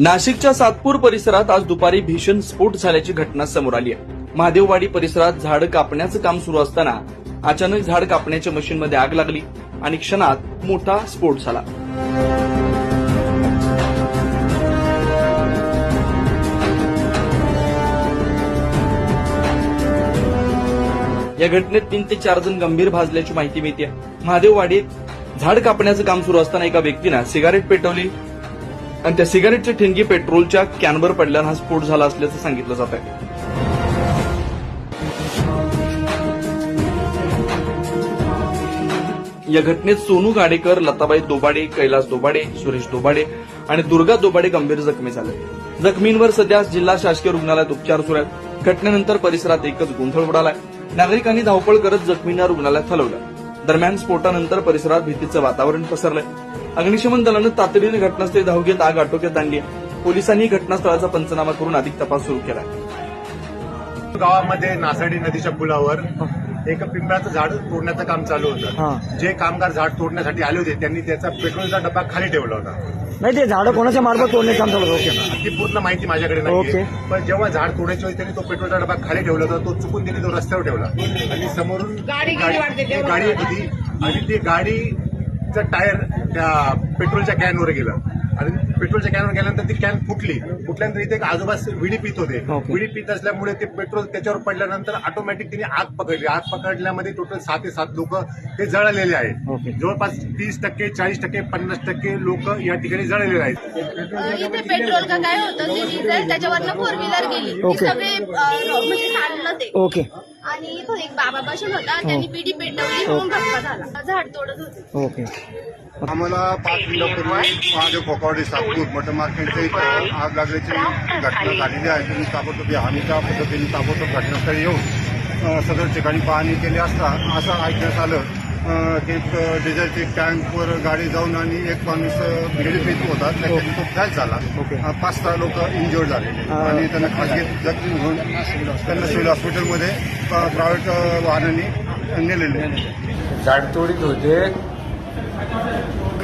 नाशिकच्या सातपूर परिसरात आज दुपारी भीषण स्फोट झाल्याची घटना समोर आली आहे। महादेववाडी परिसरात झाड कापण्याचं काम सुरू असताना अचानक झाड कापण्याच्या मशीनमध्ये आग लागली आणि क्षणात मोठा स्फोट झाला। या घटनेत 3 ते 4 जण गंभीर भाजल्याची माहिती मिळते। महादेववाडीत झाड कापण्याचं काम सुरू असताना एका व्यक्तीने सिगारेट पेटवली आणि त्या सिगारेटची ठिणगी पेट्रोलच्या कॅनवर पडल्यानं हा स्फोट झाला असल्याचं सांगितलं जात आहे। या घटनेत सोनू गाडेकर, लताबाई दोबाडे, कैलास दोबाडे, सुरेश दोबाडे आणि दुर्गा दोबाडे गंभीर जखमी झाले। जखमींवर सध्या जिल्हा शासकीय रुग्णालयात उपचार सुरू आहेत। घटनेनंतर परिसरात एकच गोंधळ उडालाय। नागरिकांनी धावपळ करत जखमींना रुग्णालयात हलवलं। दरम्यान स्फोटानंतर परिसरात भीतीचं वातावरण पसरलंय। अग्निशमन दलानं तातडीने घटनास्थळी धाव घेत आग आटोक्यात आणली आहे। पोलिसांनी घटनास्थळाचा पंचनामा करून अधिक तपास सुरू केला। गावामध्ये नासाडी नदीच्या पुलावर एक पिंपळाचं झाड तोडण्याचं काम चालू होतं। जे कामगार झाड तोडण्यासाठी आले होते त्यांनी त्याचा पेट्रोलचा डबा खाली ठेवला होता। नाही, ते झाड कोणाच्या मार्फत तोडण्याचं काम चालू होतं? ती पूर्ण माहिती माझ्याकडे नाही, पण जेव्हा झाड तोडायच्या वेळी त्यांनी तो पेट्रोलचा डबा खाली ठेवला होता, तो चुकून त्यांनी तो रस्त्यावर ठेवला आणि समोरून गाडी येत होती आणि ती गाडीचं टायर त्या पेट्रोलच्या कॅनवर गेलं आणि पेट्रोलच्या कॅनवर गेल्यानंतर ती कॅन फुटल्यानंतर इथे एक आजोबा विडी पित होते। विडी पित असल्यामुळे ते पेट्रोल त्याच्यावर पडल्यानंतर ऑटोमॅटिक तिने आग पकडली। आग पकडल्यामध्ये टोटल 6 ते 7 लोक ते जळलेले आहेत। जवळपास 30%, 40%, 50% लोक या ठिकाणी जळलेले आहेत। इथे पेट्रोल का काय होतं की डिझेल त्याच्यावरनं 4 व्हीलर गेली, सगळे म्हणजे सांडलं ते। ओके. आणि इथं एक बाबा बसून होता, त्यांनी पिढी पेटवली, म्हणून धक्का झाला। झाड तोडत होते। ओके. आम्हाला 5 मिनिटापूर्वी महादेव फोकावडे सातपूर मटन मार्केटच्या इथं आग लागल्याची घटना झालेली आहे। तुम्ही ताबडतोब आम्हीच्या पद्धतीने ताबडतोब घटनास्थळी येऊन सदर ठिकाणी पाहणी केली असता असं ऐकण्यात आलं की डिझेलची टँकवर गाडी जाऊन आणि एक माणूस बिडी पीत होता, त्याच्याने तो फ्लॅश झाला। 5-6 लोक इंज्युअर्ड झालेले आणि त्यांना खासगी जखमी होऊन त्यांना सिव्हिल हॉस्पिटलमध्ये प्रायव्हेट वाहनाने नेलेले। झाड तोडीत होते,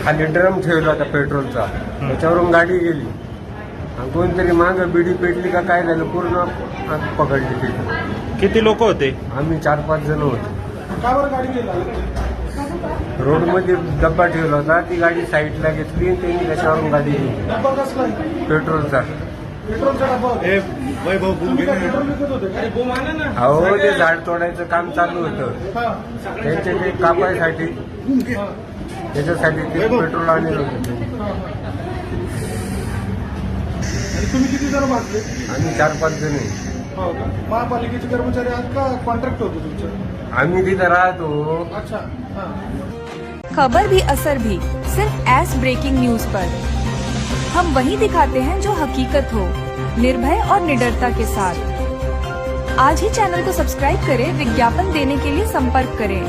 खाली ड्रम ठेवला होता पेट्रोलचा, त्याच्यावरून गाडी गेली आणि कोणतरी मागं बिडी पेटली का काय झालं, पूर्ण आग पकडली तिथे। किती लोक होते? आम्ही 4-5 जण होतो। रोडमध्ये डब्बा ठेवला होता, ती गाडी साईडला घेतली, त्यांनी त्याच्यावरून गाडी गेली पेट्रोलचा। अहो, ते झाड तोडायचं काम चालू होतं, त्यांचे ते कापायसाठी त्याच्यासाठी ते पेट्रोल आणलं होतं। तुम्ही किती जण वाचले? आम्ही 4-5 जण आहे। महापालिकेचे कर्मचारी आहात का कॉन्ट्रॅक्ट होतो तुमचं? आम्ही तिथं राहतो। अच्छा। खबर भी असर भी सिर्फ ऐस ब्रेकिंग न्यूज पर। हम वही दिखाते हैं जो हकीकत हो, निर्भय और निडरता के साथ। आज ही चैनल को सब्सक्राइब करें। विज्ञापन देने के लिए संपर्क करें।